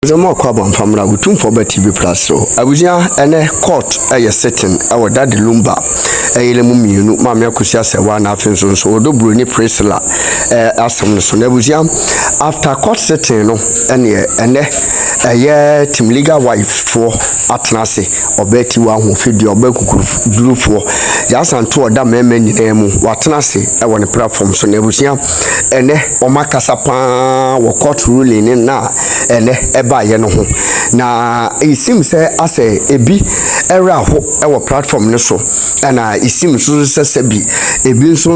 The more carbon from la utum for TV plus so. I was ya and a court a setting our daddy lumba a lemuminu, mamma kusia se one after so do bruni presla asam so nebuzia after court setting no and a year team legal wife for atnase or betty one who feed your beku blue for yasan to that men name watnase I want a platform so nebuzia and omakasapa or court ruling in na and ye no ho na it seems say as a ebi era ho e wo platform ne so na it seems so bi ebi so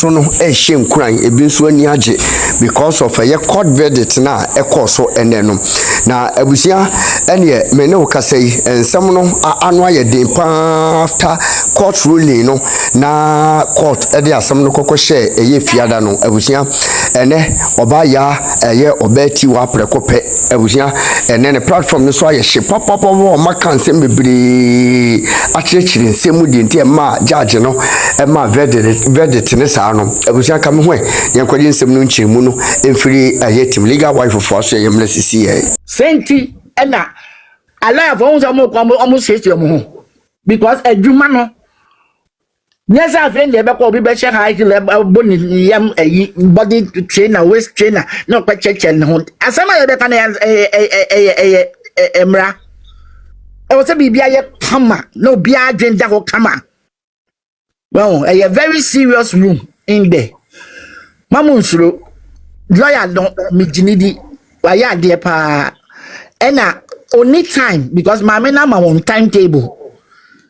no e hye nkuran ebi so ani age because of a court verdict na e course so ene no na abusia ene me ne wo kasai ensam no anu aye den pa after court ruling no na court e de asam no kokko hye eye fiada no abusia ene oba ya eye obeti wa prekope abusia and then the platform no so aye hye papa maka nsem bebre achirechire nsem di nti ma judge no ma verdict ne sa no abusia ka me ho yankwaje nsem no nchiremu no emfiri aye team legal wife for so yemle sisi senti na ala for unza mo kwa almost say to mo because adwuma no yes I friend dey be ko bi be check high level boni yam body trainer waist trainer no kwa check no asama ye be kan emra e wo se bibia ye kama no bia adwenda ho kama well a very serious room in there mamunsuro lawyer no mijinidi wa ya de pa ena only time because my na ma on timetable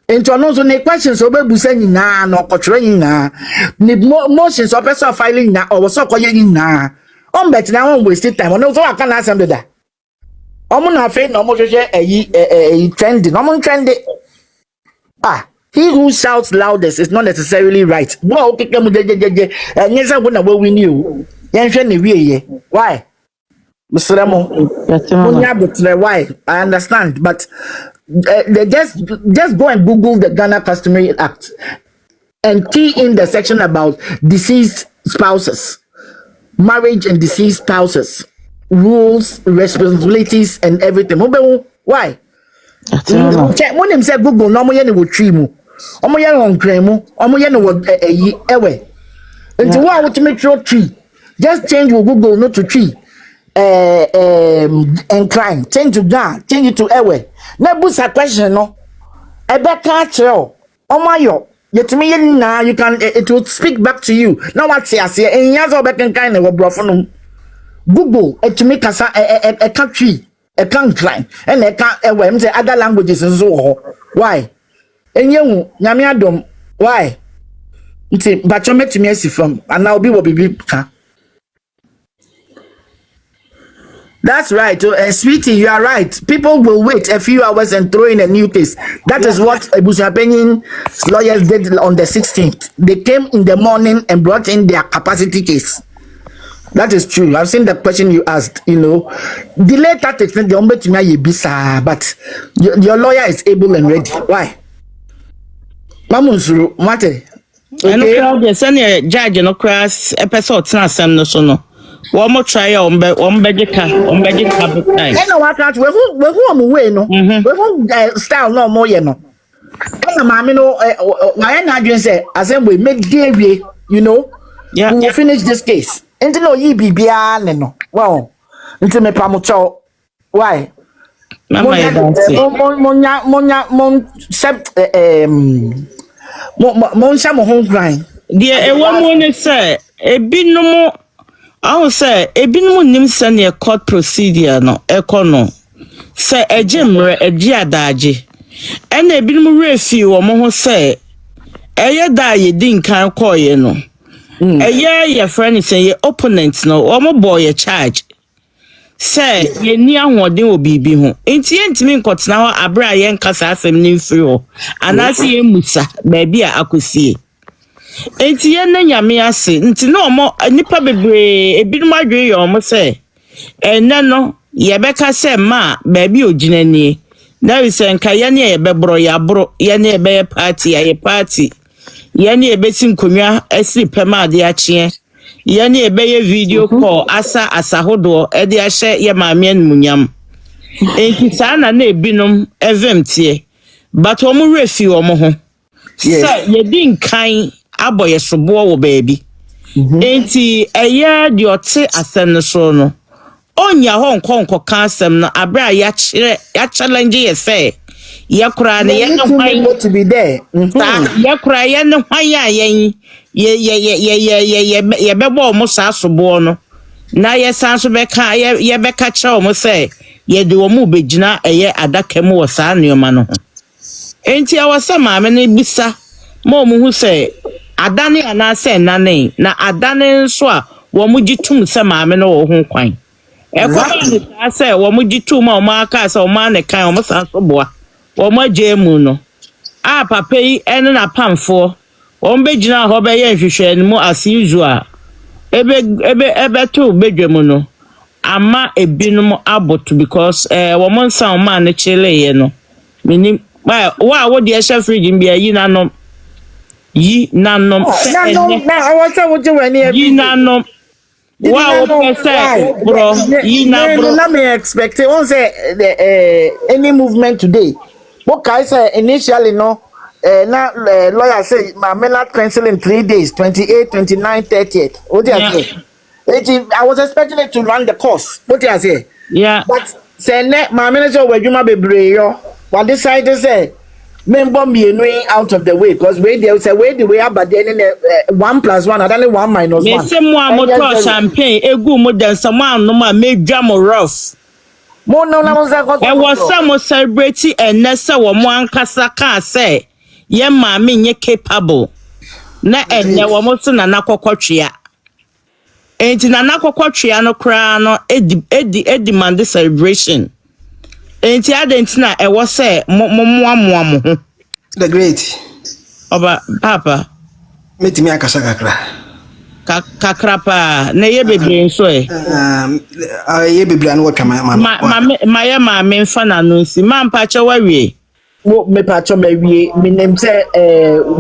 into no so ne questions obebusa nyina na okotwere nyina ne motions of person filing na or so koye nyina on bet na won waste time no so aka na assembly da omo na fe na omo hwehwe trending omo trending he who shouts loudest is not necessarily right bo okeke mu jejeje nyesa go na we win you yenhwe ne wieye why Mr. Why? I understand, but they just go and Google the Ghana Customary Act and key in the section about deceased spouses, marriage and deceased spouses, rules, responsibilities, and everything. Why? When them say Google, no more any would tree mu, omo yen on cremu, omo yen would ewe. And to what to make your tree? Just change your Google not to tree. Incline, change to down, change it to airway. Na busa question no. Ebe ka chero. Omayo. Yetimi na you can it will speak back to you. Now what say ase enyazo obe kan na wo brofo no. Google etimi kasa a country, a incline, and e ka ewe say other languages nso ho. Why? Enyehu nyame adom. Why? Nti bacho metimi asi from and now be wo bibi ka. That's right. Sweetie, you are right. People will wait a few hours and throw in a new case. That is what Ebusiapenyin's lawyers did on the 16th. They came in the morning and brought in their capacity case. That is true. I've seen the question you asked, Delay tactics, but your lawyer is able and ready. Why? Mamunsuru, mate. Okay. And send a judge no class episode na sem no so no. One more try on bedika time. I know what we who way no. We who style no more no. And mammy no why not just say as we make day we will finish this case. And no ye be no. Wow. Into me pamucho. Why? Mon shamo home grind. Dear a woman say a bit no more. I will say, a binum nim send a court procedure no, econo. Say a jimre a diadaji. And a binum refi or more say, a ya die ye din can call ye no. A year your friend say your opponents no, or more boy a charge. Say, ye near what they will be home. Ain't ye to me cut now a bra yen cassa new through. And I see a musa, baby, I could see. Enti ye na nyame ase nti no mo nipa bebre ebinum adwe ye omo se enne no ye beka se ma ba bi oginani na we se nka ye ne ye bebro ya bro ye ne be party ye party ye ne be si nkonwa asiri pema ade ache ye ne be ye video call asa hodo e de ahye ye maame anmunyam enti sana na ebinom evemtie but omo refi omo ho say ye din kan aboye sobo wo baabi enti eye de ote asem no so no onya ho nkonko kan asem no abra ya challenge ye say ye kura ne ye no hwan to be there ye kura ye no hwan ya yen ye bebo omo sa sobo no na ye sanso beka ye beka che omo say ye de omo begina eye adaka mu wo sa neoma no ho enti awasa maame ne bisa mo mu hu say adane ana say nane na adane nso a wo mu gitum say maame no wo ho kwan e kwa ne say wo mu gitum ma o ma aka say o ma ne kan o mo sanso boa wo ma jemu no a papa yi ene na pamfo wo begina ho be ye hwehwe ne mu as usual ebe to bedwemu no ama ebinum aboto because wo mo nsan ma ne chele ye no mini wa wo de ehye fridge mbia yi nanom na I was saying you when yi nanom wa wo pese bro yi na bro na me expect on say any movement today what I say initially no na lawyer say my not cancel in 3 days 28 29 30th what do you say I was expecting it to run the course what do you say but say my manager we juma bebre yo what decided say member me out of the way because we they say where the way about then 1 + 1 and only 1 - 1 me say mo amoto champagne egu mo den some anu ma medwa mo rough mo no na mo say e was some celebrity and nessa wo mo ankasa ka say ye ma me nye capable na enye wo mo so na nakokotwea enti na nakokotwea no kra no edi man the celebration enti adentina e wo say mo ho the great oba papa metimi akasa kakra pa na ye bebre nso ye bebre an wo twama ma ye ma me mfa na no nsi ma mpa che wawie wo me pa cho me wie me name say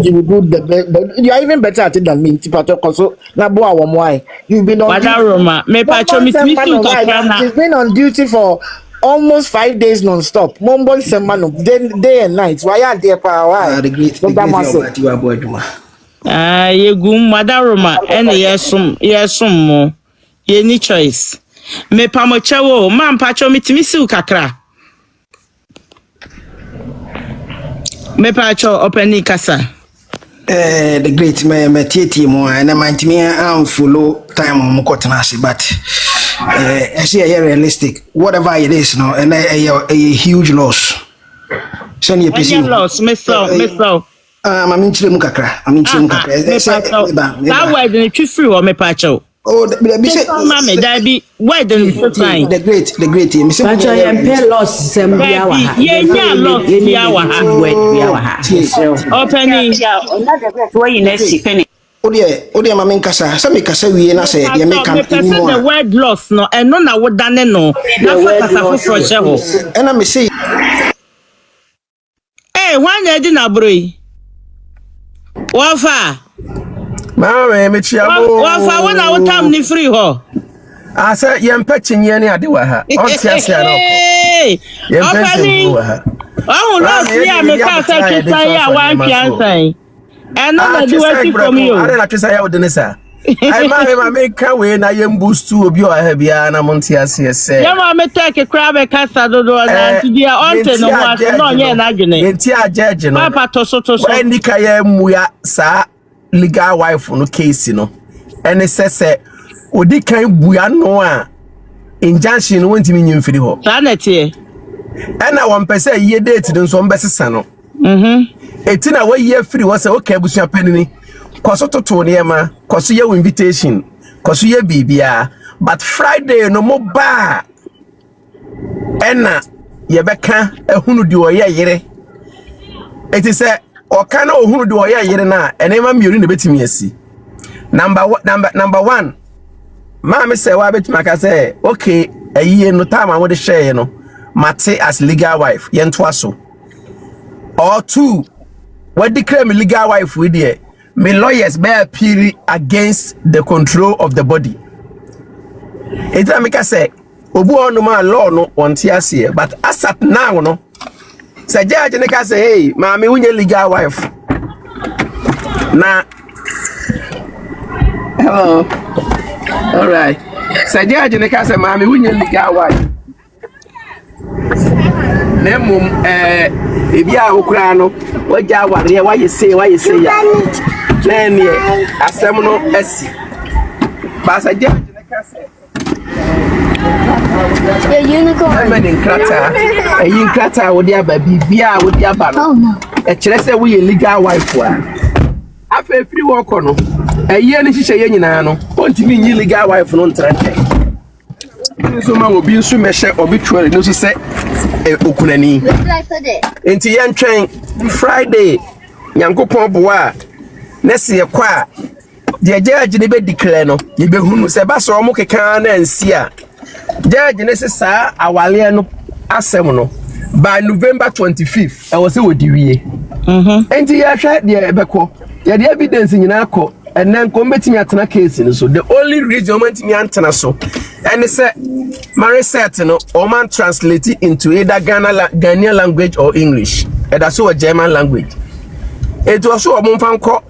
you will do the best but you are even better at it than me tipa to koso na bo awon mo ai you've been on Wadaroma me pa cho me timi su kakra na he's been on duty for almost 5 days non-stop mombo semano day and night why are there pa why the great you are boy duma yegum Wadaroma ene yesum mo ye ni choice me pa mo chewo ma mpa cho me timi su kakra me pa cho openi kasa the great me tieti mo na mantimi am follow time mo kotena se but I see a realistic whatever it is no and a huge loss send you PC loss me so I'm in chile mukakra that word in the free or me pa cho oh be say mama that be why the great me say but I am pay loss sembia wa ha ye nya loss bia wa ha opening why you next finish Ode ma menkasa sa mekasa wie na se de make campaign mo the word loss no and no na wo dane no na fa kasa fo froje ho and I me say wanya di na bro yi wafa ma me chiamo wafa wona wo tam ni free ho asa yempa chinye ne ade wa ha on tia sia no yempa chinye wa ha loss ya me ka sa kisa ya wan piansan and no do it for me I don't say ya wodene sa I ma make we na yem boost obi o ha bia na monte ase se ya ma me take crab kasa dodo na dia on te no wa no nye na dwene enti ajeje no papa to so when nika ya muya sa legal wife no case no ene se odi kan buya no a injunction no wontimi nyimfiri ho sa na tie ena won pese ye date no so mbesesa no etina we ye free was okay busua panini kwaso toto ne ma kwaso ye invitation kwaso ye bibia but Friday no mo ba ena ye beka ehunu di oye yire eti se oka na ohunu di oye yire na enema miori ne betimi asi number 1 ma me se wa betimi aka se okay ayiye no time wo de share no mate as legal wife ye ntoaso or 2 what declare me legal wife with here me lawyers may appeal against the control of the body it make us say obu onu ma law no wonte ase but as at now no say judge ne ka say hey maami wunye legal wife na hello all right say judge ne ka say maami wunye legal wife na mum ebi a okura no waja aware wa yese ya na ne asem no asi ba say judge ne ka say unicorn. I'm in Krata. A yin Krata would ya baby, Bia would ya ban. Oh no. A chese we legal wife. After free walk on. A year and she say, Yanano, want to mean legal wife on trend. So man will be so measure obituary, no to say, Okunani. Where did I put it? Into Yan Train Friday. Yanko Pomboa. Nessie a qua. The judge in the bed declare no. You be who say Basso Mokekan and Sia. Judge necessary awale asem no by November 25th I was say odiwie enti ya hwe de ebeko ya the evidence nyina akọ and then come betimi atena case no so the only reason mentimi antena so and say marry set no o man translate it into either Ghanaian language or English and that's a German language it was so o fanko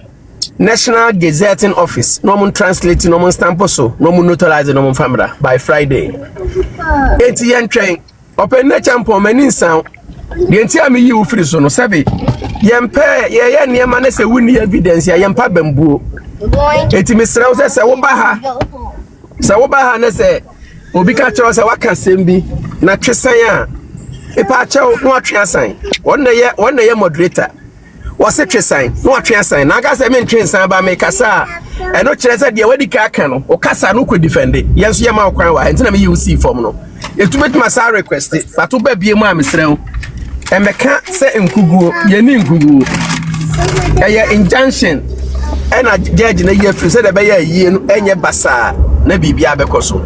National Gazetting Office. No one translating, no one stamp so, no one notarizing, no one family by Friday. 80 train. Open the champion meaning sound. The entire me you free so no sabi. Yempe ye near man say winning evidence ya yempa bambu. Eti misra say wo ba ha. Say wo ba ha na say obi ka che say waka sembi na twesan a. E pa che no atwe asan. Won na ye moderator. Was it a sign? No, a sign. Naga say men train san ba me kasa. E no kire say de wadi ka aka no. O kasa no ko defend it. Yes ye ma kwan wa. Entina me you see form no. E to bet my request it. But to be bie mu amesrew. E meka say nkuguo, ye ni nkuguo. E ye injunction. E na judge na ye free say de be ye yie no enye basa na bibia bekoso.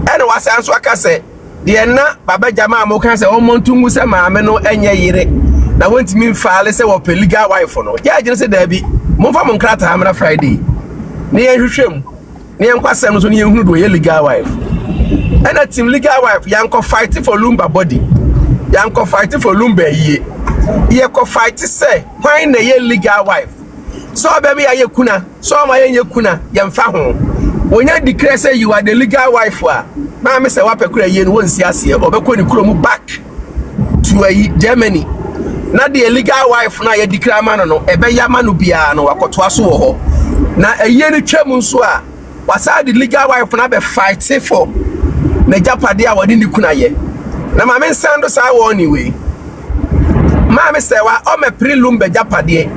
E na wasa anso aka say de na baba jama mo kan say o montungu say maame no enye yire. Na want me file say what legal wife no. Yeah, just say there be. Mo fa mo nkrata amra Friday. Ne ye hwehwem. Ne ye nkwasem no so ne ye hunu do ye legal wife. And that team legal wife yanko fight for Lumba body. Yanko fight for Lumba ye. Ye ko fight say why na ye legal wife. So baby aye kuna. So ma ye kuna yemfa ho. Wonya declare say you are the legal wife wa. Ma me say wa pekura ye no won si ase obekọ ni kuro mu back to Germany. Na the illegal wife na ye declare man no ebe ya manu bia no wakoto aso wo ho na eye ni twam nso a wasa the legal wife na be fight for na japade a wodi ni kuna ye na ma men sando sa wo anyway ma me se wa o me prelum be japade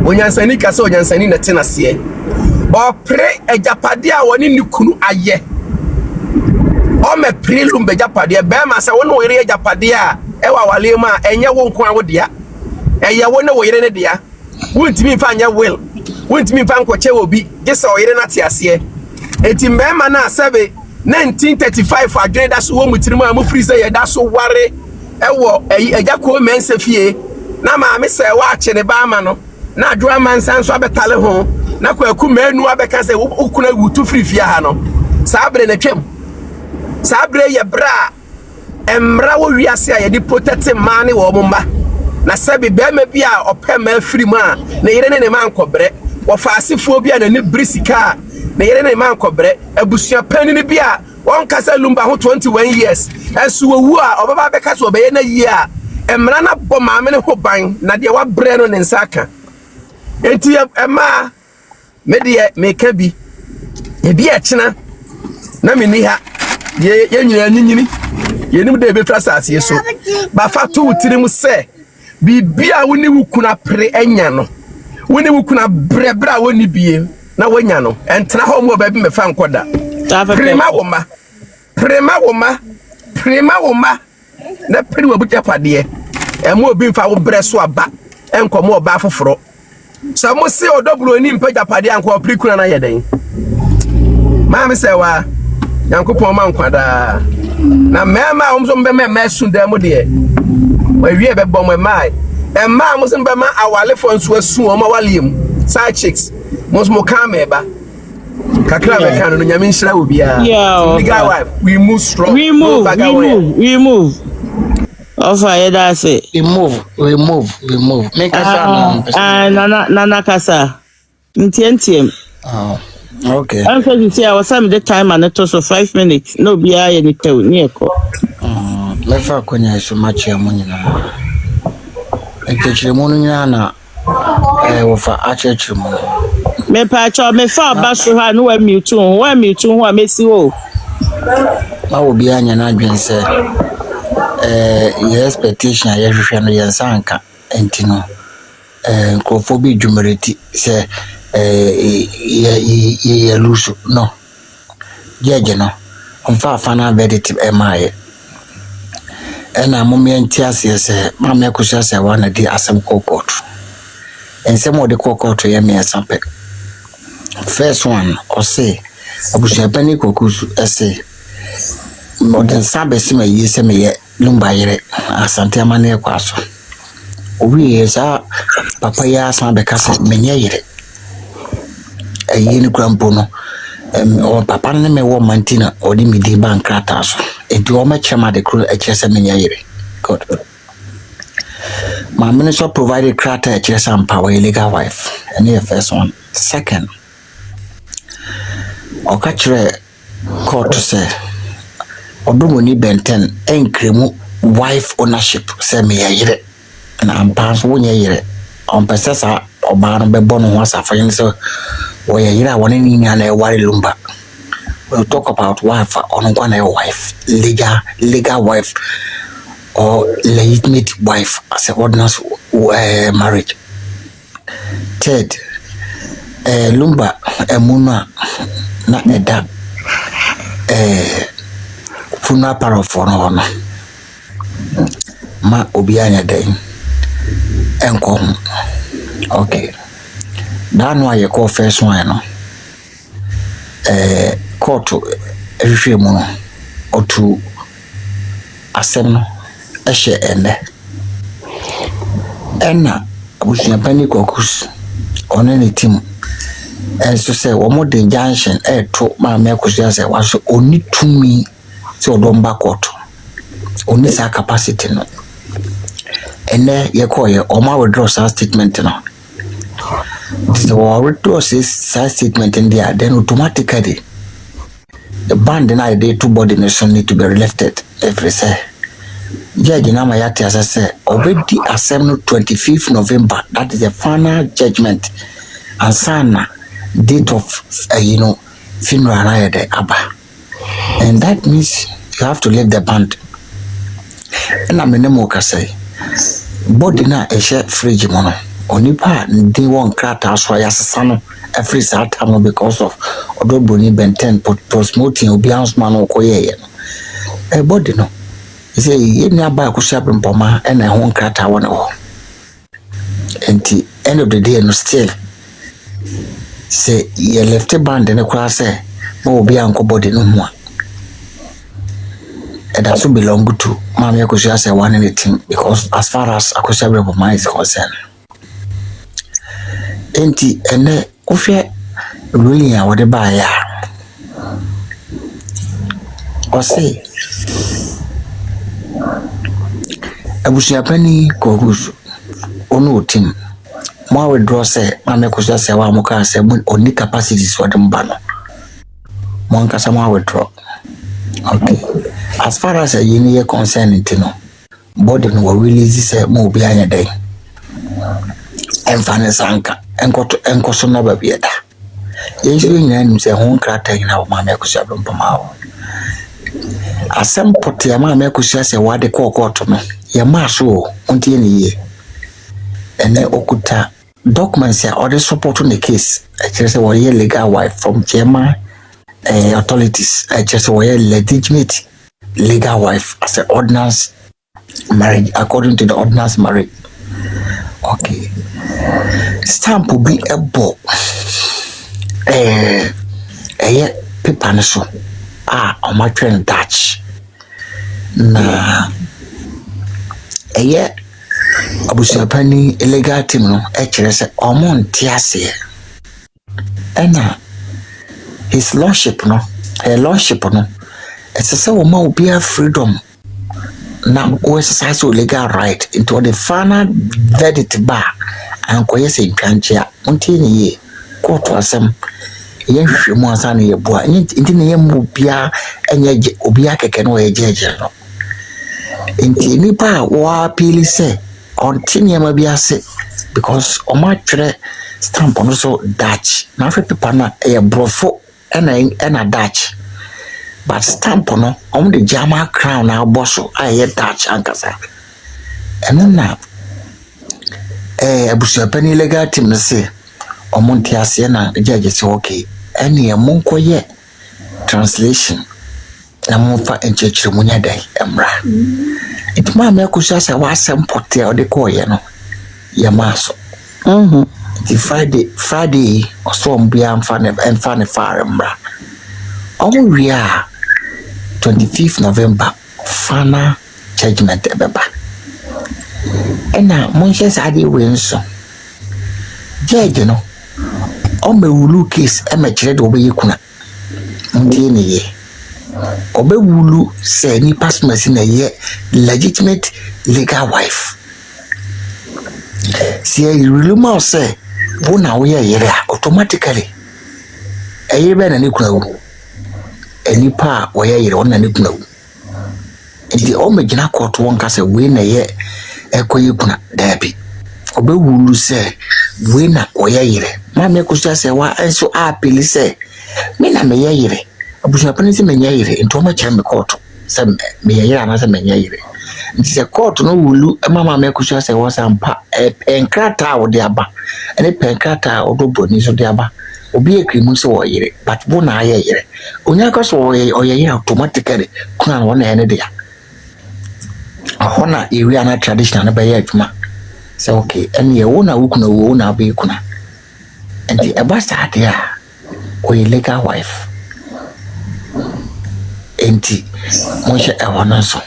onyansani ka se onyansani na tena se o pre e japade a woni ni kunu aye o me prelum be japade be ma se woni wo yere japade a ewa wale ma enye wo nko awo dia eye wo ne wo yire ne dia wontimi fa anya will wontimi fa nkoche obi gese o yire na te ase eti mbema na sebe 1935 adwen da so wo mutiri ma free say ye da so ware ewo eja ko mense fie na ma me se wa ache ne ba ma no na adwa man san so abetale ho na kwaku manu abeka se ukuna wutu free fie ha no sabre na twem sabre ye bra emra wo wiase a ye di protect man wo momba na sabi be ma bia opem ma free ma na yire ne man kobre wo faasefo bia na ne brisika na yire ne man kobre abusua pani ne bia won kasa lumba ho 21 years enso wu a obaba be kasa obeye na yi a emra na bo ma me ne ho ban na de wa bre no ne nsaka enti ema me de me ka bi e bi a chena na me ni ha ye nyina nyini yenim de be frasase so ba fatu wutirim se bibia woni wukuna pre enya no woni wukuna brebra woni bie na wanya no entena ho mo ba bi me fa nkoda prema woma na pri wa buja pade emo obi mfa wo bre so aba enkomo oba foforo so mo se odobro ni mpa japade anko pri kuna na yeden ma me se wa yankopon ma nkwada na mema omzo mbema mesu dem de wa wie be bom mai emma omzo mbema awale fo nso asu o ma waliem side chicks mo kan meba kakra be kan no nyame nhyira wo bia legal wife we move strong we move offer that's it we move make us nana kasa ntiem okay I'm going to say I was some the time and it was 5 minutes no be any tell near ko lefa konya so much ya munyina ekechire mu nyina na wo fa achechire mu me pa cho me fa ba so ha no wa mute ho amesi ho ma obi anya na adwen se your expectation ya hwehwe no yensanka entino nkofo bi dwumereti se ye lusu no jeje no onfa fana verdict emaye ena momye ntiase se mama yakusha se wana di asem kokot ensem odi kokot ye me sampe first one or say abusha pani kokusu ese modern sabe sima yese me ye lumba yere asante amane kwaso owi yesa papa ya sambe kase menye yere yini krampo no o papa ne me wo mantina odi mi di bankrata so enti o ma chema de kru echese menye yere god my minister provided krata echese empower legal wife and the first one second o ka kire court say odomoni benten enkremu wife ownership say me yere na ampa so wonye yere on pesesa oba no be bono ho asafa so we yere a woni ni na e ware lumba we talk about wife on one wife legal wife or legitimate wife as a ordinance marriage. Third, lumba emuna na eda funa parafono no ma obi anya den enko okay that one you call first one no court ehwe mu no otu asem no ehye ende enna abusunya pani kokus onene team so say wo the junction to ma me akosia say waso oni tumi so odomba court oni sa capacity no ene ye call ye o ma withdraw statement no so withdraw statement in there then automatically the band na dey two body nation need to be lifted every say judge na ma yati asase already assembly 25th November that is the final judgment and sana date of funeral na dey aba and that means you have to leave the band na me nemo ka say body na e share fridge mo no onipa ndi won krata so ya sesa no every time because of odoboni benten promoting obians man okoye no body no say ye ni aba akusha mpoma na ho krata won ho enti end of the day no still say ye left band na kwa say mo obi anko body no ho it also belong to mama akusha say one anything because as far as akusha mpoma is concerned enti ene ofie ruling a wode ba ya o say abusia pani kogus onu team mo withdraw say mama ko say wa mo ka say oni capacities for them bano mo nka say mo withdraw okay as far as you need concern intino body no release say mo obi anya dai enfane sanka enkoso na babieda yesu nyani se ho krata ina o mama ko say mpamawo asem pote ya mama ko say wade kokoto no ya maso ontie ne ye ene okuta documents ya order support on the case actually say we legal wife from German authorities actually say we legitimate legal wife as an ordinance marriage according to the ordinance marriage okay stamp will be a book paper no so on my train Dutch na abusia pani illegal team no kire se omo ntiase ena his lordship no her lordship no ɛsɛ sɛ wɔma obiara freedom na o exercise legal right into the final verdict bar ankɔyɛ sɛ ntwankyea montie ne yie court asɛm yɛhwehwɛ mu ansa na yɛboa nti ne yɛ mu obiara ɛnyɛ obiara kɛkɛ no wɔyɛ gyegye no nti nipa a wɔapili sɛ ɔnte nneɛma bi ase because ɔmo atwerɛ stamp no so Dutch na afɛ pepa no ɛyɛ borɔfo ɛna Dutch but stamp no ɔmo de German crown na abɔ so a ɛyɛ Dutch ankasa ɛno na abusuapani legal team no se ɔmo nte aseɛ na judge sɛ okay ɛne ɛmo nkɔyɛ translation na mo fa nkyerɛkyerɛ mu nya dai ɛmra it ma me akusa sɛ wasɛm pɔte a ɔde kɔɔyɛ no yɛma so the Friday ɔsɔ mbia mfa ne fare mmra ɔmo wie a 25th November final judgment ɛbɛba ɛna monhyɛ saa de wei nso judge no ɔmɛwulu case ɛmɛkyerɛ de ɔbɛyɛ kuna montie ne yɛ ɔbɛwulu sɛ nipa smasi na yɛ legitimate legal wife si ɛyɛwulu ma sɛ wo na woyɛ yere a automatically ɛyere bɛ na ne kuna wu ɛnipa a wɔyɛ yere ɔna ne kuna wu nti ɔmɛgyina kɔɔto wɔn ka sɛ wei na yɛ ɛkɔyɛ kuna daabi ɔbɛwulu sɛ wei na wɔyɛ yere maame kusa sɛ wa nso apili sɛ me na meyɛ yere abusuapani sɛ menyɛ yere nti ɔmɛkyerɛ me kɔɔto sɛ meyɛ yere anaasɛ menyɛ yere nti sɛ kɔɔto no wulu maame kusa sɛ wɔ sampa pɛnkrataa a wɔde aba ɛne pɛnkrataa a ɔdo broni so de aba obi ekiri mu sɛ wɔyɛ yere but bo na ayɛ yere onya ka so ɔyɛ yere automatically kuna no na ɛne de ya ahona area na traditional na bɛyɛ adwuma sɛ okay ɛne yɛ wo na wukuna wo na abɛ kuna nti ɛba saa de a ɔyɛ legal wife nti monhyɛ ɛwɔ no so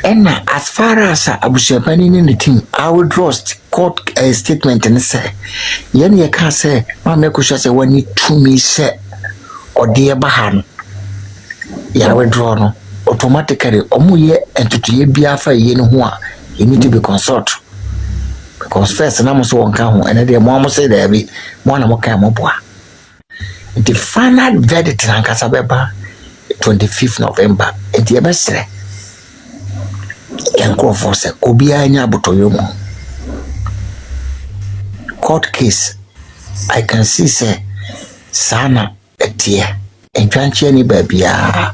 ɛna as far as abusuapani ne team I will draw court statement and say yɛn yɛ ka sɛ maame kɔhwɛ sɛ wani tumi sɛ ɔde ɛba ha no yɛ withdraw no automatically ɔmo yɛ entutuye bia fa yɛ no ho a you need to be consult because first na mo so wonka ho ɛna de mo say there be mo na mo ka mo boa the final verdict na nkasa bɛba 25th November nti ɛbɛsrɛ yankrofo sɛ obiara nya abotoyo mu court case I can see sɛ sana etie entwanche ni babia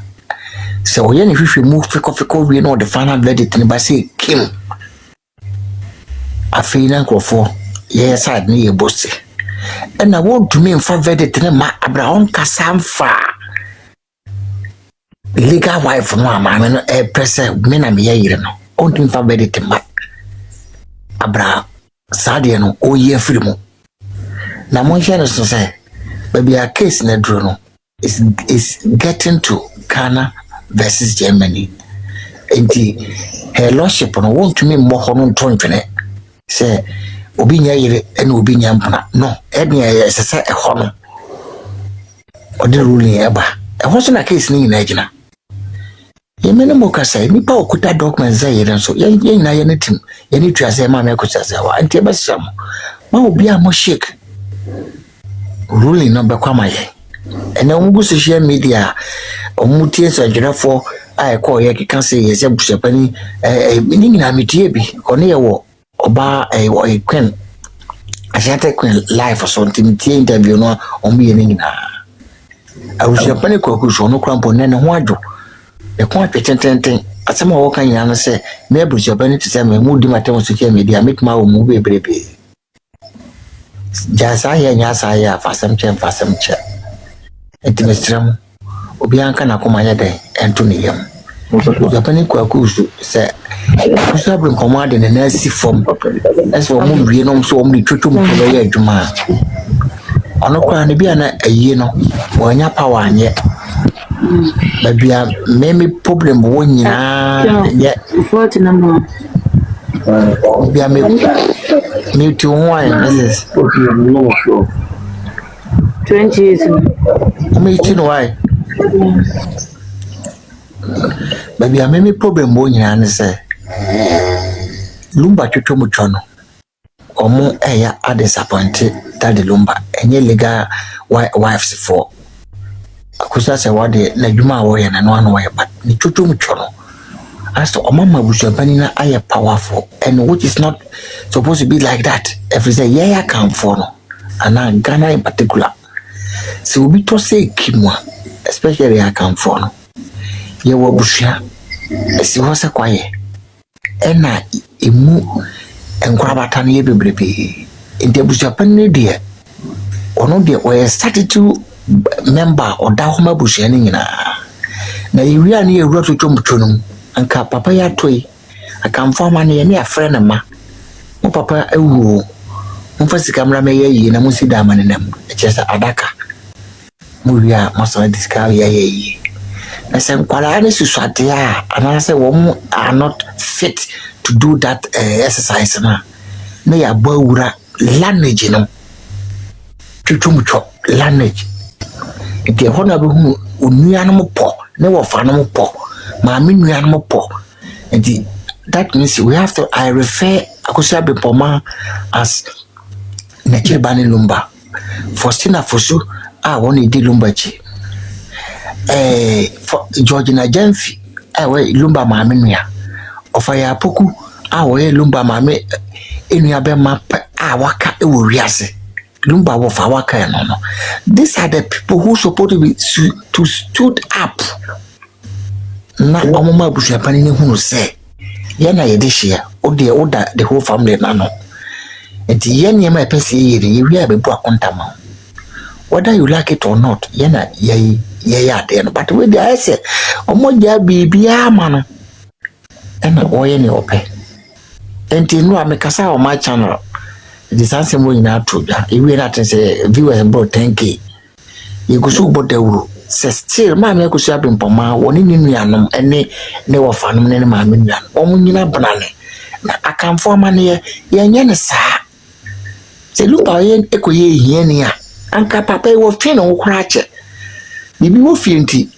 sɛ oyɛ ne hwehwɛ mu fekɔfekɔ wie no the final verdict ne ba sɛ kim afei na nkrofo yɛ side ne yɛ bosse ɛna wɔntumi mfa verdict ne ma abraham kasa mfa legal wife no amame no pɛsɛ me na meyɛ yere no ɔntumi mfa verdict ma abraham sadeɛ no ɔyɛ afiri mu na monhyɛ no so sɛ baabi a case na duro no is getting to Ghana versus Germany nti her lordship no wɔntumi mmɔ hɔ no ntontwene sɛ obi nya yere ɛna obi nya mpona no ɛne ɛsɛ sɛ ɛhɔ no ɔde ruling ɛba ɛhɔ so na case no nyinaa gyina yɛmene mo kasa nipa okuta documents za yere nso yɛn nyinaa yɛ ne tim yɛ ne twa sɛ maame akusa sɛ wa nti ɛbɛsɛ mo ma obi a mo shake ruling no bɛkwa yɛ ɛna ɔmo gu social media ɔmo tie sɔdwerɛfo a ɛkɔ yɛ keka sɛ yɛ sɛ busuapani ne nyinaa metie bi ɔne yɛ wɔ ɔba ɔyɛ queen Ashanti Queen live so ntimtie interview no ɔmo yɛ ne nyinaa abusuapani kwaku so no krampo ne ho adwo e kwa twetententen asɛm a wɔka nyinaa no sɛ me abusuapani te sɛ me mu di matem social media metma wo mu bebrebe jasa yɛ nya sa yɛ afasɛm kyɛ intimestram obi anka na koma yɛ dɛ ɛnto ne yam abusuapani kwaku so sɛ kusabre nkomade ne na si fom ɛsɛ wɔn mu wie no so wɔn de twetwo mu kɔ yɛ adwuma ɔno kwa ne bia na ayie no wɔnya power anyɛ babia meme problem wo nyinaa yɛ 40 number bia me to one this is 20 years Umeiti no why? Baby, I made problem when you answer. Lumba chucho muchono. Omo eya are disappointed that the Lumba and your legal wives for. Akusa say what the Najuma way and one way, but the chucho muchono. As to Omama Bushabanina, I am powerful, and which is not supposed to be like that. If it's a yeah, I come for no, and now Ghana in particular. So we to say Kimwa, especially I come for no. You were Busha, as you was a quiet, and now imu and Grabatani baby. In the Bushapan dear, or no dear, or a 32 member or Dahoma Bushanina. Now you really wrote to Chumchunum. Anka papa ya toy akamfa ma ne ne afre ma mo papa ewu mo fa sikamra me ye na mo si da ma ne nam e chesa adaka mo wia mo so diska ya ye na se kwala ne suswate a ana se wo are not fit to do that exercise na ya bawura lanage no twutwumtwo lanage ke hona be hu onua no mo po ne wo fa no mo po Mami nuano po. And that means we have to I refer Akusia Bepoma as Nature Bani Lumba. Faustina Fosu, I want to do Lumbachi. For Georgina Jenfi, I wear Lumba Maminia. Of Fire Poku, I wear Lumba Mame in your map. I waka Uriase. Lumba of Awaka no. These are the people who supposed to be to stood up. Na omoma busuapani ne hunu se ye na ye de hia o de oda the whole family na no enti ye niam e pese yiri ye wi abebu akontama whether you like it or not ye na ye ade no but we dey say omoja bibia ama no na oye ne ope enti no amekasa o my channel the sanse mo ina toja e wi na tense viewers about 10k ye gusu bodeuro still mama ko sia bempoma woni ni nuanom ene ne wofanom ne mama nuanom omo nyina banane na akamfo amane ye nye ne saa se lupa ye ekoye hie ni a anka papa wo twe no kura che bibi wo fienti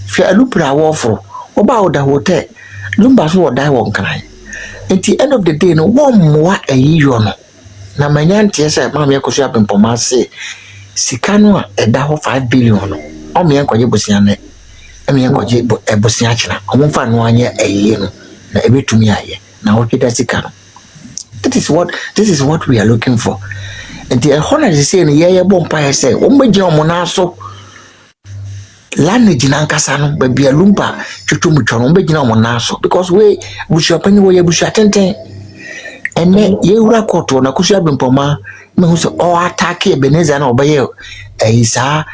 fi alupra wo fo oba oda hotel lumba so oda won kan enti end of the day no wo mwa ayiyo no na manyantie se mama ko sia bempoma se sikano a eda ho 5 billion no o me enkoje bosiane me enkoje bosia china o mo fa no anye aye no na ebetumi aye na o kida sika no this is what we are looking for and the honor is saying ye bompa say o mbegina mo na so lanage na nkasa no ba bia lumpa twetwomtwa no mbegina mo na so because we busuapani wo ye busuatenten ene ye wura koto na kusua bempoma me hu so o attack Ebenezer na obaye isa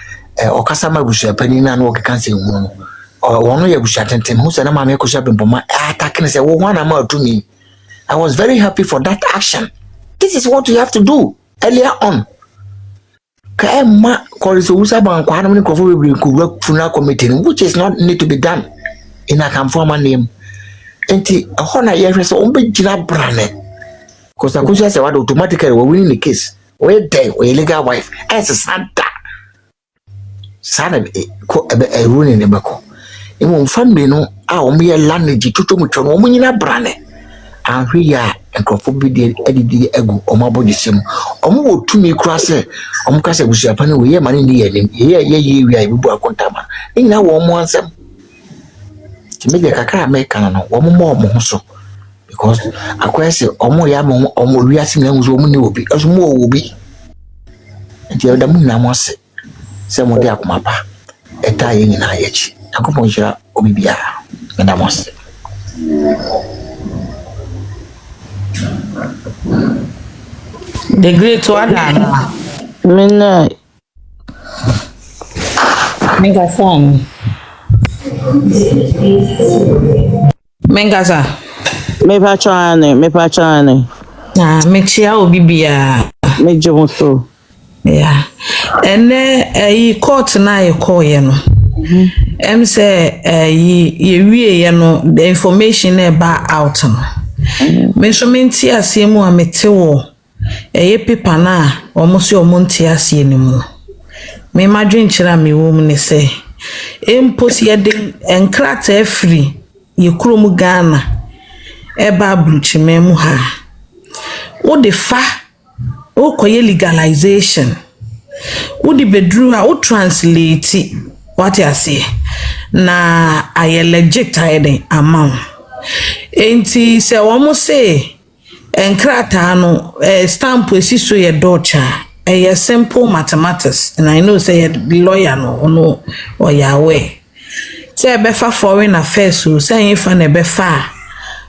okasama busuapani na no kekanse hu no wono ye busuatenten hu se na mama kusua bempoma attack ne se wo wana ma atumi. I was very happy for that action. This is what you have to do earlier on. Kaema koriso usa bankwa na mko fo be ku funeral committee which is not need to be done in a conformal name. Enti hona ye hwese o be gina brane. Because akusha say what automatically we winning the case. We there we legal wife as a santa. Sana ko e runi ne beko. Imo family no a o me lanage tutomutwo no o nyina brane. Ahwe ya ekrofo bi de edidi egu omabodisem omo otumi kura se omo ka se busuapani we ye mane ni yanim ye wi ayibu akontama ina wo mo ansem timeje kakra America no wo mo ho so because akwese omo ya mo omo wi asim na nzo omo ni obi aso mo obi nti da mu na mo se mo de akomapa eta ye nyina yechi akopon hira obi bia na mo se. The great one. Mina. Mengasa. Mengasa. Me pachane. Ah, mexia obibia. Me jomoso. Yeah. And court na e call ye no. Say ye wie no the information about out no. Measurementi asiemu amete wo eye paper na omo se omo nti asie ni mu me imagine chira me wom ne say impos yedin enkrata free ye krom Ghana eba abruchime mu ha wo de fa wo koye legalization wo de bedru ha wo translate what you say na aye legit hiding amount enti se wo mo say enkrata no stamp esi so ye docha a simple mathematics and I know say the lawyer no or yawe say be fa foreign affairs so say if na be fa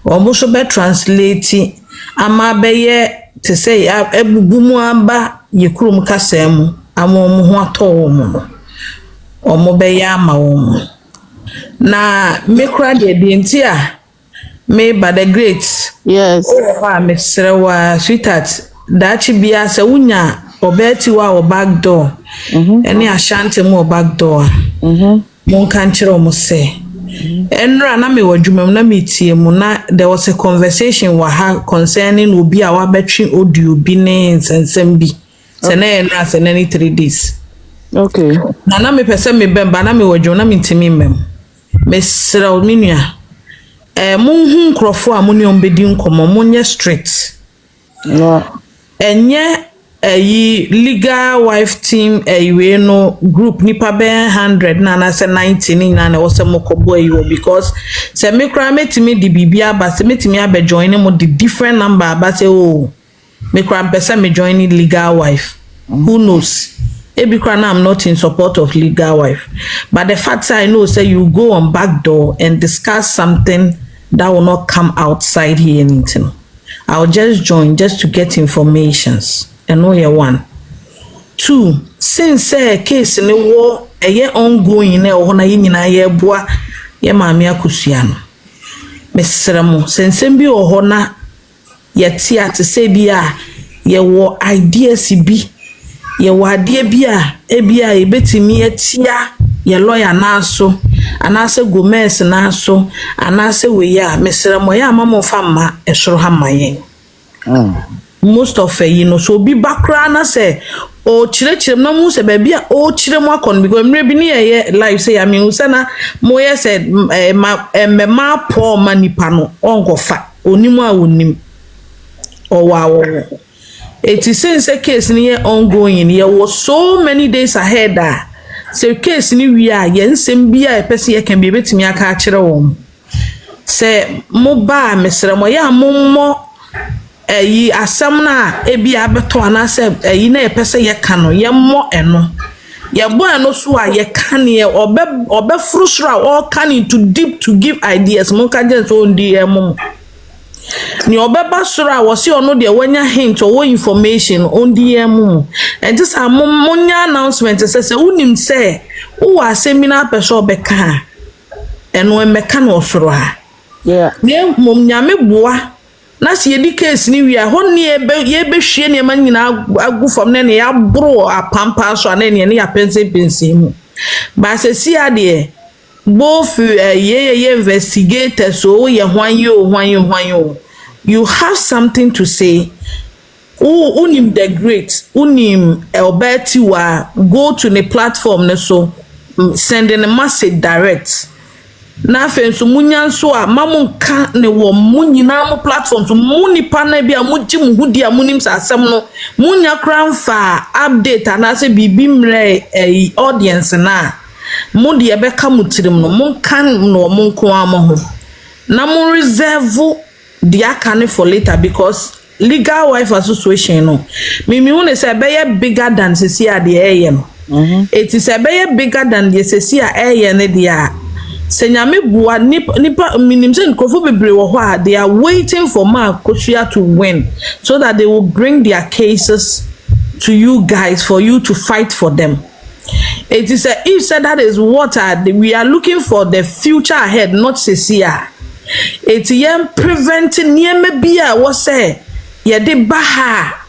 o mo so be translate ama be ye to say ebubu mu aba ye kurom kasam ama mo ho ato mo no o mo be ya ama wo na me kra de ntia me by the great yes oh me srewa sweetheart dachi bia se wunya obeti wa back door eni ashanti mu back door mon kan kire o mo se enra na me wadwumam na me tie mu na there was a conversation wa ha concerning obi a wa betwe audio bi ne nsensem bi se na enra se na ni 3 days okay na me pese me bemba na me wadwum na me ntimi mem me srew minua mon hu nkrofo a moni ombedi nkomo monye straight yeah enye legal wife team we no group nipa be 100 na say 90 na na wose mokobo ayo because say me kra metimi di bibia ba say metimi abe join mo the different number ba say oh me kra pesa me join legal wife who knows ebi kra na I'm not in support of legal wife but the fact I know say you go on back door and discuss something that will not come outside here anything I'll just join just to get informations. And no year 1. 2. Since case ne wo ongoing na ho na nyina ye boa ye maame akusua no. Mesremo sensem bi ho na ye ti ate se bi a ye wo ideas bi ye wo ade bi a e betimi atia ye lawyer na so anase Gomez na so anase we ya mesremo ya amamo fama esoro ha mayen. Most of so be background na say o chire na mu se ba bia o chire mu akon because mre bi ne live say I mean say na mo ye said ma po manipa no onkofa onimu a onim o wa it is since a case ni ongoing ye was so many days ahead say case ni wi a ye nsem bia e pese ye kan bi betimi aka chire wo say mo ba mesre mo ya mo asam na ebi abeto anase na epese ye ka no ye mo eno ye bo eno so a ye kan ye obe frusra all can into deep to give ideas mo ka je so ndi emo ni obeba sura wo se ono de wanya hint or information on the emo and this amonya announcement say unim say wo aseminar person obeka eno emeka no soro ha yeah ne mom nyame boa na se yedi case ni wi a honni ye be hwie ne ma nyina agu fam ne ya bro apampa so na ne ya pense mu ba se si ade both ye investigator so ye hwan yo you have something to say unim the great unim Alberti wa go to the platform ne so sending a message direct na fenso munya so a mamunka ne wo munyina mo platform so munipa na bia muji muhudi a munim sasem no munya kranfa update anase bibi mre audience na mudi ebeka mutirim no munka no munko amoho na mun reserve the akane for later because legal wife association no me won say be bigger than sesi ade no it is be bigger than the sesi a ne dia senyame bua nipa minim se nkofo bebre wo ho a they are waiting for Mark Koshia to win so that they will bring their cases to you guys for you to fight for them. It is if said that is what we are looking for the future ahead, not sesia. It yam preventing nieme bia wo say ye de baha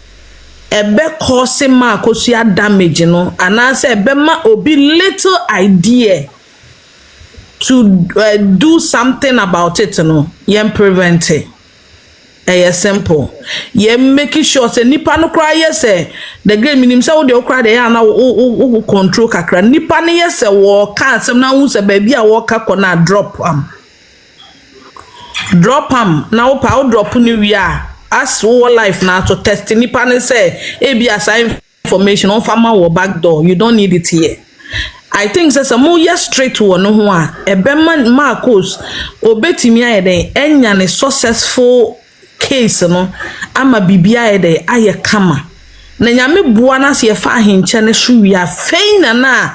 ebe cause Mark Koshia damage no anase ebe ma obi little idea to do something about it, no, yen prevent it. simple. Ye making sure say nipa no cry yes the great minim say wo de cry de na wo control kakra nipa ne yes wo ka asem na wo say baby a wo ka kona drop na wo pa wo drop ni wi a as wo life na to test nipa ne say e be assign information on farmer or back door. You don't need it here. I think say some more straight to no ho a ebeman Marcos obetimi ayede enya ne successful case no ama bibia ayede aye kama na nyame bua na se fa ahenche ne hwe a feina na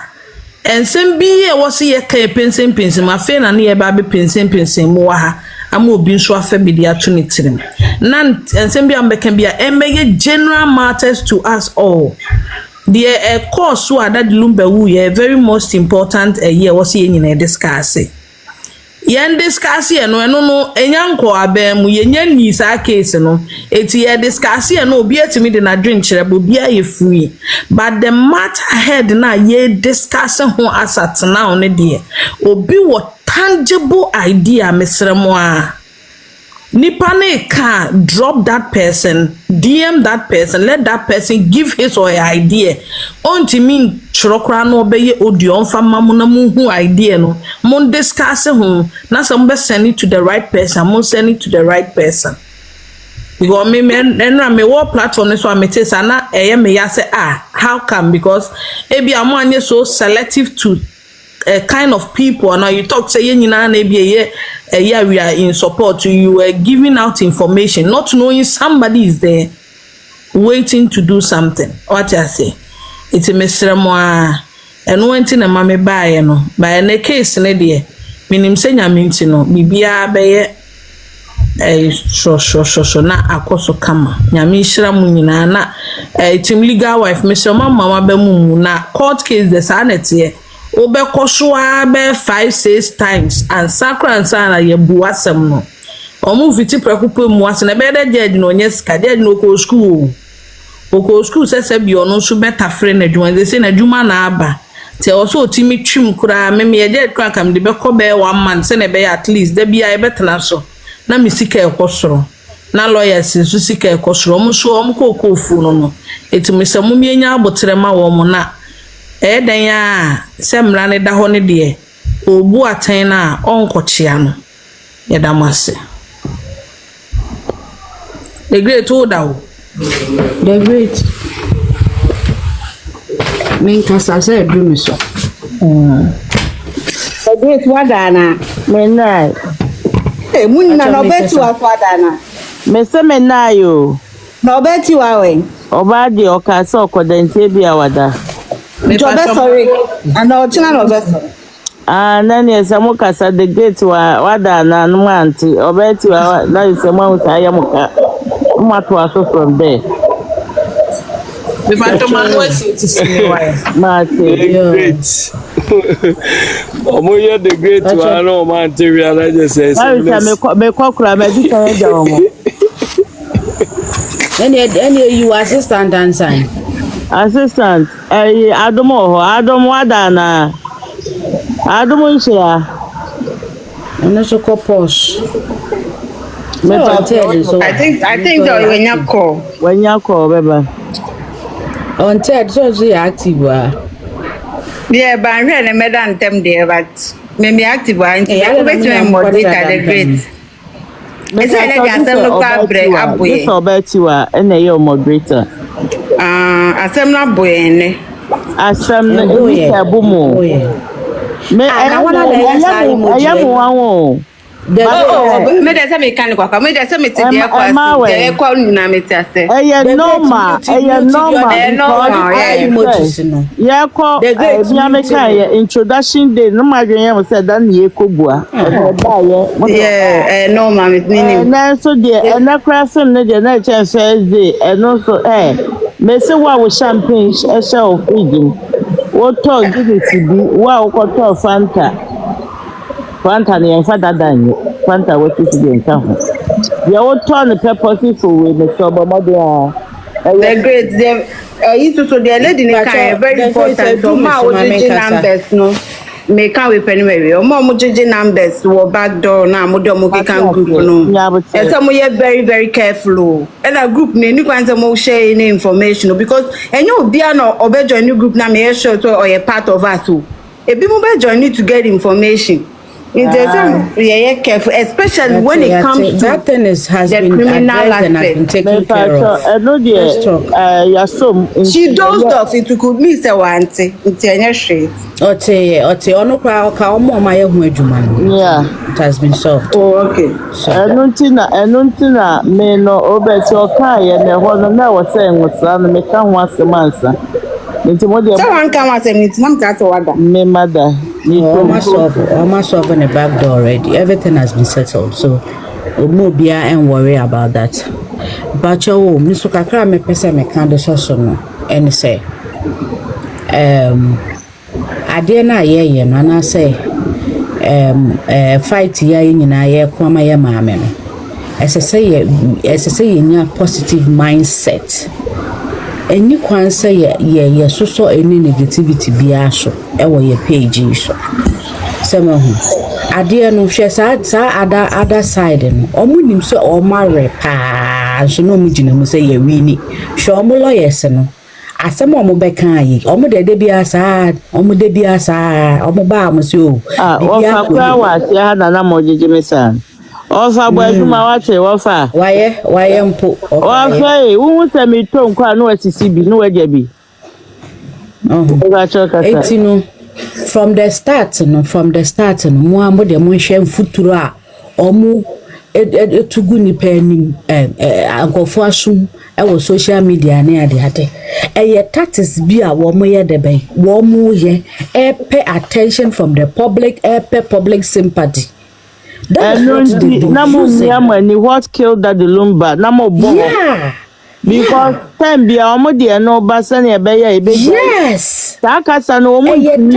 ensem bi e wo se ye kan pensen ma feina na ye ba be pensen mo wa ha ama obi nso afa bi dia to ne tirim na ensem bi ambeka bia emeye general matters to us all. The course so that Lumba wu very most important year was in discuss. Yen discuss no enyanko abem yenye ni sa case no eti ye discuss no obi atimi de na drink cherebo bia ye free but the matter ahead na ye discuss ho asat now ne de obi what tangible idea mesremo a nipa ne can drop that person, DM that person, let that person give his or her idea. Onti mean chirokra no obeye audio on fama muna muhu idea no. Mon discuss home. Na some send it to the right person. Mon send it to the right person. Because me what platform so I me say sana me ya say how come because ebi amanye so selective to a kind of people and now you talk say we are in support you are giving out information not knowing somebody is there waiting to do something. What I say it's a mesremo and one thing na mame buy no by a case ne there minim say nyame no bibia be so na akoso kama nyame hira mu nyina na team legal wife mesremo mama ba mu na court case the sanete Obekoshwa be 5-6 times and sakra and sana ye buasem no. Omu fiti prekupe mu ase na be de judge no nye sika judge no ko school. Oko school se bi ono so beta friend adwuma they say na adwuma na aba. Te also otimi twim kura me ye judge kra kam de be ko be 1 month se na be at least de bia e betena so. Na mi sika e kosoro. Na lawyers so sika e kosoro. Omu so omu ko fu no. Etimi se mu mienya abotre ma wo mu na dan ya semra ne da ho ne de obu atan na onkochia no ye da mase the great oda the great min kasa say do me so the great wadana menai munna no beti wa wadana me se menai yo no beti wa we oba di okasa okodente bi awada sorry and no china no sorry nani esamu kasa the gate wada na numanti obeti wa na esamu usaya muka umatu aso from there the phantom was to see why great omoye the great wa no man to realize says me kokura me di kan ja omo any you assistant and sign assistant Adomo wada na Adomo nshia and so couples I think when you call beba on Ted so active yeah but I'm really mad them there but maybe active and more data the great it's a moderator asem na boyene asem na bumo me ayamu me dey say me kan kwa me dey say me ti dey kwa dey kwa na me ti ase normal yeah ko bia me kan introduction day no ma dwen yam say dan ye kobua yeah normal me na so dey na krasen ne dey na chance day no so me say wa champagne e share of feeding what talk give it to be wa ko to Fanta ne yanfa dadan Fanta what is the encounter ya what turn purpose for we me so bomo the great them you to the lady in very important so ma o numbers no me can we penny maybe or more JJ numbers or back door now modern can group no. And some we are very careful. And a group ne you can some share any information because and you be an or join new group now me sure or a part of us too. If people join you to get information. Yeah, careful, especially when it comes to that thing has the been criminal addressed and has been taken care of. She dozed off it could miss a auntie into any street. Ote ono kwa ka omo ma ye hu adwuma no. Yeah, it has been solved. Oh, okay. Enuntina me no obesi oka ye ne ho no na wo se nwusra no me ka ho asemansa. Nti mo de someone come and say me nam ka to wada. Me mother. Almost open the back door already. Everything has been settled. So Mobia and worry about that. But you Mr. Kakra me pesa me kind so no and say ade na ye no na say fight ya nyina ye kwama ye maame no. Say ye positive mindset. Any kwan say ye so any negativity biya so e wo ye page so sema hu ade no hwe sa other side no omunim so o mare pa so no mugina mu say ye wini hwe omo lawyers no asema omo beka yi omo de biya sa omo de biya sa omo ba mo so o fa kwa wa ti ha na mo jeje mesan Ofa bwajuma wache wafa waye mpo wafa wu se mi to nkwa no asisi bi no waje bi etino from the start no mo amo de mo hwe mfuturo a omo etugu ni panim ankofo asum e wo social media na ade eye tactics bi a wo mo ye de ben wo mo ye pay attention from the public pay public sympathy. What killed that the Lumba? Yeah. Because time be our mother no basan yes. Takasa no then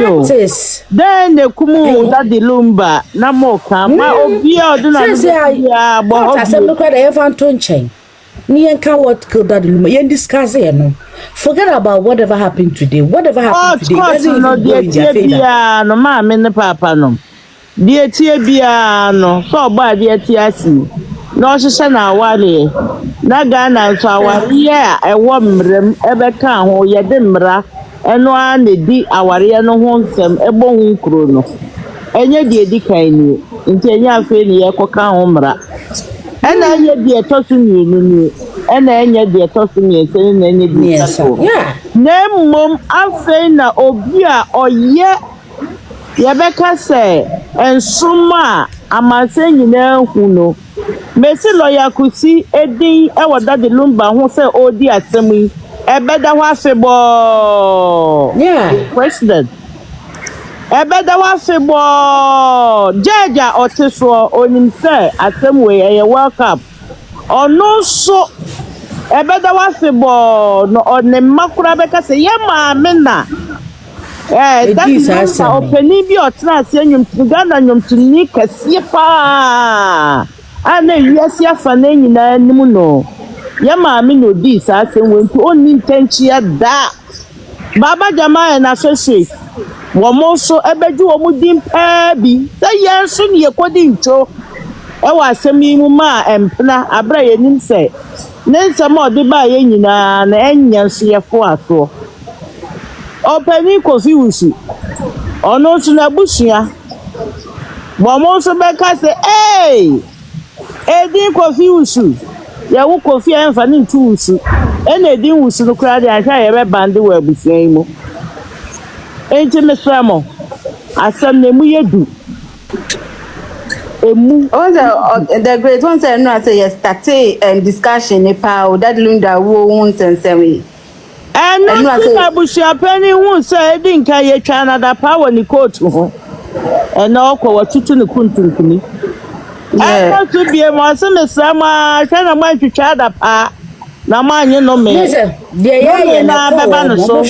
the kumu that the Lumba Namo come obia do not look at the Evan chain. What killed that the Lumba? You discuss it no. Forget about whatever happened today. Whatever happened today doesn't even go in their favor. No ma me ne papa no. Die tie bia no so gba die tie asi no hyehyɛ na awale na Ghana so aware a ɛwɔ mrem ɛbɛka ho yɛ de mra ɛno a na di aware no ho nsɛm ɛbɔ ho nkuro no ɛnyɛ die di kan ni nti ɛnyɛ afɛ ni yɛ kɔka ho mra ɛna ɛnyɛ die tɔso mienu ni ɛna ɛnyɛ die tɔso miɛnse na ɛnyɛ die tɔso na mmom afɛ na obi a ɔyɛ Yabeka say ensuma amase nyina hu no mesi lawyer kusi edin e woda de Lumba ho say odi asem yi ebeda ho afebo president ebeda ho afebo judge otiso onim say asem we ye welcome ono so ebeda ho afebo no onem makura beka say ye maame na that is opening bi otra ase nyum Ghana nyum tuni kase pa ana wiase afa na nyina anim no ya maame no di sa ase wontu oni ntanchia da baba jama na associate wo mo so ebeju wo mu dim pa bi say yenso ne yekodi ncho e wa asemi mu ma empna abra yenim say ne nsema odi ba ye nyina na enya so yefo aso Openi Kofi Wusu. Ono tuna bushia. Bomo so beka say, "Hey! Edin Kofi Wusu. Ya wo Kofi enfa ni ntu Wusu. Ena edin Wusu no kra de ahwa ye be bande wa abusian yi mo. Enti mesramo. Asem na mu yedu. Emu the great one say no say yes start discussion e pa o that Lunda wo won sensemi. And na bushia pani hu say edin ka ye twa na da power ni court ho. Ena okwo watutu ni kuntunkuni. I want to be a master, Sama, China might to chat up. Na manye no me. Ye na baba no so.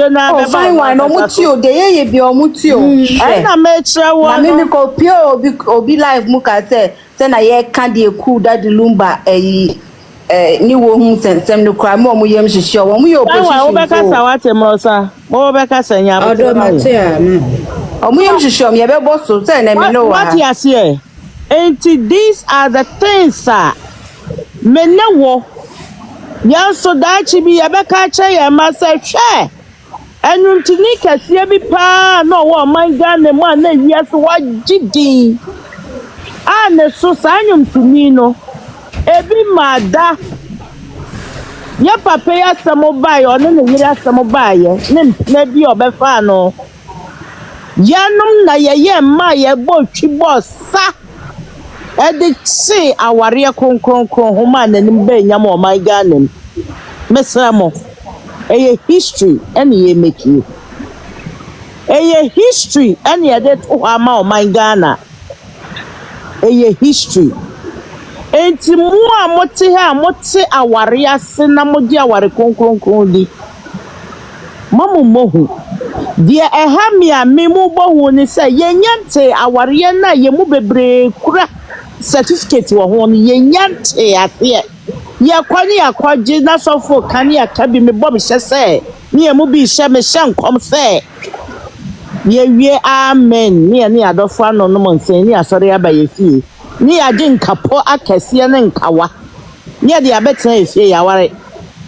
Na fine one no mutio, de ye bi o mutio. I na me tra one. Na me ko pio obi live muka say na ye kan de ku that Lumba ni wo hu sensem no kra mo mo yem hihye wo mo ye opposition. Wo be ka sa wate mo sa. Wo be ka sa nya. Odo mate a na. Omo yem hwehwe om ye be boss so say na me no wa. What you say? And these are the things me ne wo. Yan so da chi bi ye be ka che ye ma say hwe. Enu ntini kase bi pa no wo man Ghana mu na wiase wa gidin. Ne so sanyum tumi no. Ebi mada. Ye papa ya samo bae ono ne yira samo bae ne bi obefa no. Yanum na ye ma ye bo twibo sa. Edi chi aware kronkron homa nanim be nyam o man Ghana. Mesramo. Eye history ene ye make you. Eye history ene ye det o ama o man Ghana. Eye history. Enti mu a mote ha mote aware ase na modi aware kronkron di. Mamu mohu. Die eha mi a memu bohu ni se yenyante aware na yemu bebre kura certificate wo ho no yenyante ase. Ye kwani akwaje na sofo kan ya kabi me bom hye ni emu bi hye me hye nkom se ye wie amen ni ani adofo ano no monse ni asore abaye fie ni age nkapo akese ne nkawa ni ade abetena efie ya ware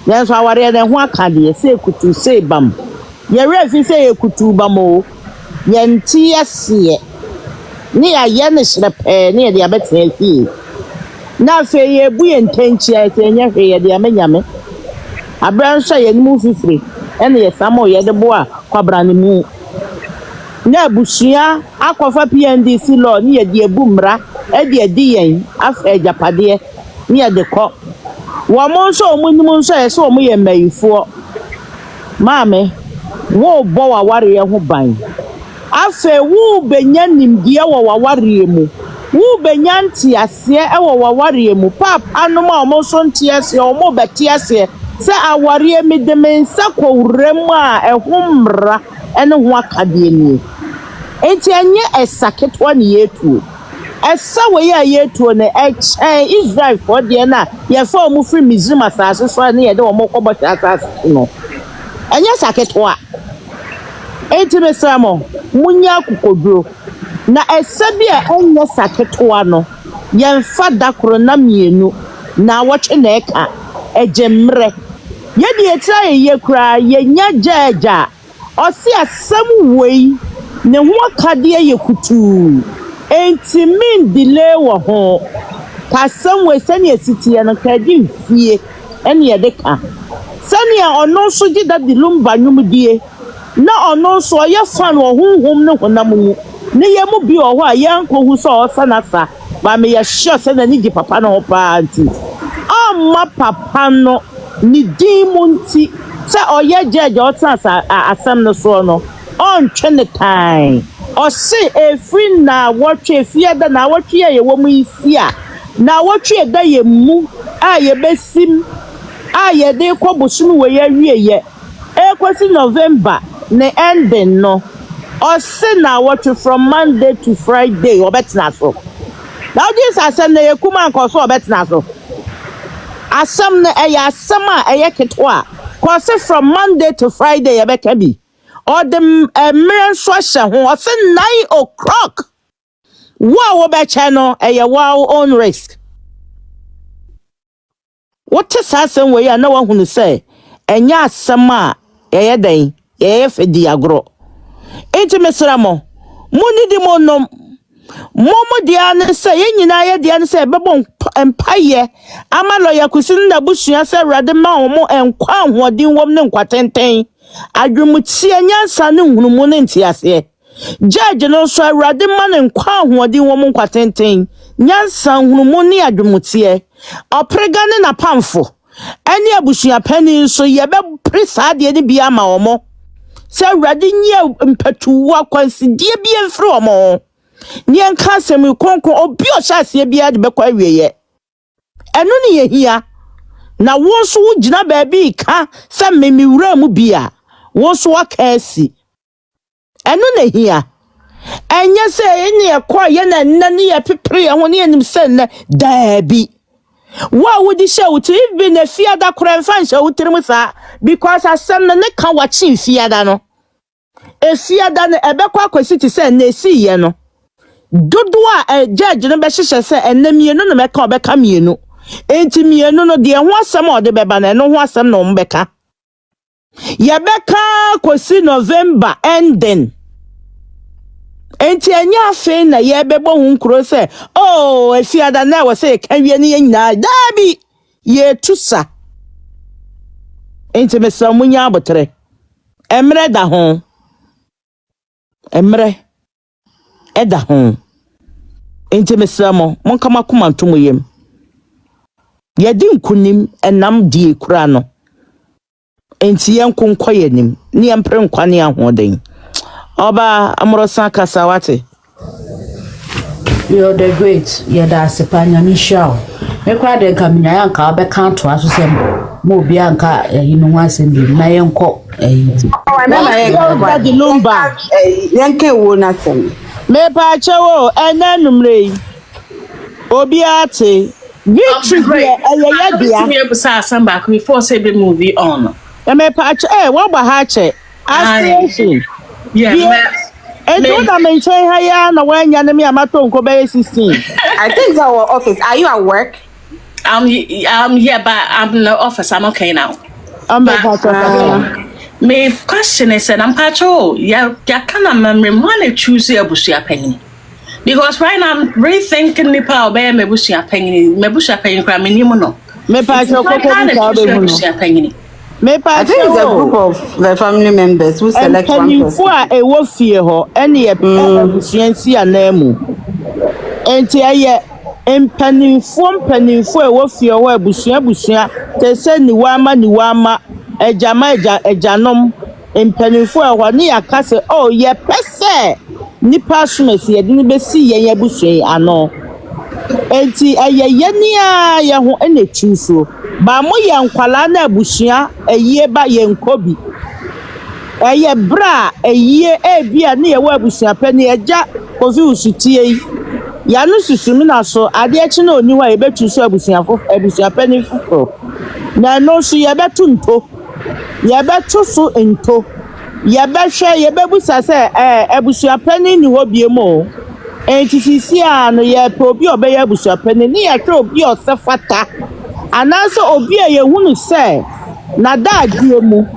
yenso aware ne ho akade se kutu se bam ye refi se ye kutu bam o ye nti ase ni aye ne hrepe ni ade abetena efie na fe ye bu ye ntenchi ase nya hwe ye de amenyame abranso ye ni mu fifiri ene ye samo ye de bo a kwabrane mu na bushia akwafa PNDC law ni ye de ebumra e de edi yen afa japade ni ye de ko wo mo nso omunnim nso ye so mo ye mayifo maame wo bo wa ware ye ho ban afa wo benya nimdie wo wa ware mu wo benya nti ase e wo wa ware mu pap anom a mo so nti ase o mo beti ase se aware mi de mensa ko wurem a ehumra ene ho akade ni enti anye esaketwa ni yetu esa we ya yetu ne Israel for de na ye fa mu free Misrim asase so na ye de wo kobo asase no anye saketwa enti mesamo munya kukoduro na esa bia anye saketwa no ye mfa dakoro na mienu na woche na eka ejemre ye de etira ye kura ye nya jaja osi asem wei ne ho akade ye kutu enti min delay wo ho ka samwe sani esitie no ka di fie ene ye de ka sani ono so gida dilumba nwum die na ono so ye fan wo honhom ne honam mu ne ye mu bi wo ho a ye ankohu so o sanasa ba me ye sure se na ni di papa no pa anti amma papa no ni di munti se o ye jeje o tsa asam no so no on twene time o se efri na wotwe fie da na wotwe ye wo mu isi a na wotwe da ye mu a ye besim a ye de ko bosum we ye wie ye kwesi November ne ending no o se na wotwe from Monday to Friday obetina so now this asem na ye kuma nko so obetina so asem na asem a ketwa ko se from Monday to Friday ye beka bi or the mirror swasher who was 9 o'clock. Wow, be channel a wow own risk. What is assassin way? No one who say, and ya sama a day, if a diagro. Intimate Ramo, Muni di mono Momo diana say, Yenina diana say, Babon empire. Amalo ya kusinda bush yasa radema mo and quan what din woman quatenten. Adwumutie nyansa ne hunumu ne ntiase judge no so awrade man nkwa hoɔden wɔ mo nkwatenten nyansa hunumu ne adwumutie oprega ne na pamfo ene abusua pani so ye be prisa de ne bia ma omo se awrade nye mpatuwu akwansidie bia mfiri omo ne nka asɛm konkon obi o hyase bia de bekɔ awieye eno ne ye hia na wo so wo gina ba bi ka se memiwura mu bia wo so akasi eno ne hia enye se enye ekɔ ye na nna ne ye pepere ye ho ne anim se nna daabi wa wo di hye wo to even na fiada kora mfa nhye wo tirim sa because asɛm na ne ka wachi fiada no efia da ne ebekwa akwesi ti se na esi ye no dodo a judge no be hyehyɛ se enamienu no meka obeka mienu enti mienu no de ho asɛm ode beba na no ho asɛm no mbeka ye beka kwesi November ending enti anya afi na ye bebo hu nkro se oh efia da na we se kanwie ne nyina dabi ye tusa enti mesa munya abotre emre da ho emre eda ho enti mesa mo kama kuma ntomo yem ye di nkunim enam die kura no enti yen konkɔ yenim ne empre nkwane ahoden oba amorosa kasawate. You're the great. You're the Sepanya Michelle. Me kwa de kamnya yanka be kanto aso sem mo bi anka yinu wasem bi na yenko na the lumba yanke wo na sem me pa chewo enanumre obi ate victory eye dia me busa samba before say the movie on me pa che wo ba ha che aspiration and don't I mention haya na wanya na me amato nko be 16. I think it's our office. Are you at work? I'm here, but I'm in the office. I'm okay now. My question is, I'm patrol. Yeah, can I remember when I choose a bushia penny? Because right now I'm rethinking the power by my bushia penny, my bushia penny, craminono. Me patrol, bushia penny. I think it's a group of the family members who select one person. E wo fie ho ene ye busuansi anamu enti aye empanimfo e wo fie ho busua te se niwama ejanom empanimfo e ho ne yakase oh ye pese nipa sumesi ye dini besi ye busua ano enti aye ye nia ye ho ene tuso ba mo ye nkwala na busua eye ba ye nkobi eye bra eye ebia na ye wa abusua pani eja kofi usutie ya no susumi na so ade echi na oni wa ye betu so abusua pani fufo na no so ye betu nto ye betu so nto ye behwe ye bebusa se abusua pani ni ho biemo entisi a no ye pe obi obeya abusua pani ni ye twa obi osefata ananso obi a ye hunu se na daadie mu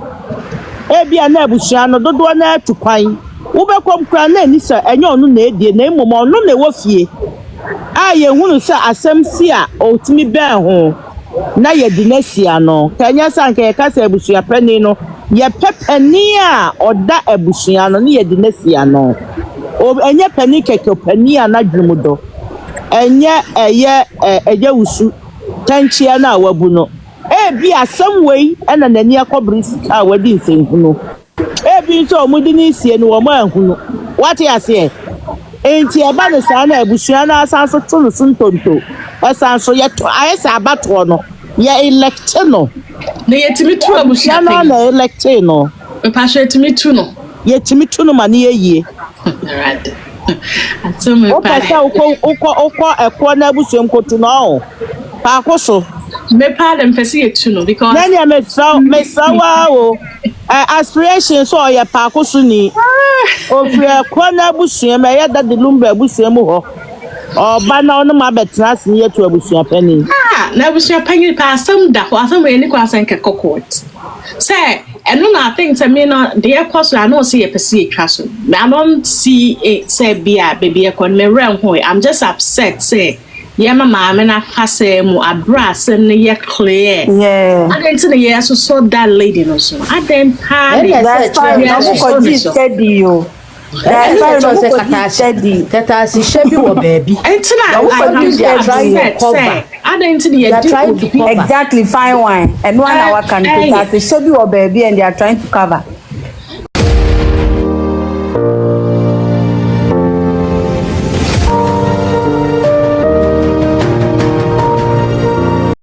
ebia na abusua no dodo na atukwan wo bekom kra na ani se enye onu na edie na emom onu na wo fie a ye hunu se asem si a otimi ben ho na ye dinasia no kanya sanka ye kasa abusua pani no ye pepani a oda abusua no ne ye dinasia no o enye pani keke pani a na dwumudo enye eye wusu tanchia na wabu no ebi asem wei na nani akobri sika wadi nsenhunu ebi nso omudi ni sie no wo ma ahunu wate ase enti eba ne sa na abusua na asanso tunu suntonto asanso ye to ayesa abato no ye elect no na yetimi tu abusua na elect no pa hwe yetimi tu no yetimi tu no ma ne yeye right asem pa ka uko ekwo na abusua mkotu no pa koso me pa dem pese yetu no because nani mesawa o aspiration so ya pa koso ni ofia kwana abusua me ya da de lumba abusua mu ho oba na ono ma betina asin yetu abusua pani na abusua pani pa asem da ho asem we ni kwa san ke kokot say eno na think say me no de koso I know say ye pese etwa so I don't see it say bia baby e kon me ran ho I'm just upset say yeah, mama, na fase mu abrase ne ye clear. Yeah. I didn't say yes, so that lady no so. I didn't pay. That's fine. I'm steady you. That's fine. Steady. Katasi shebi wo baby. I didn't say exactly fine wine. And 1 hour can Katasi shebi wo baby and they are trying to cover.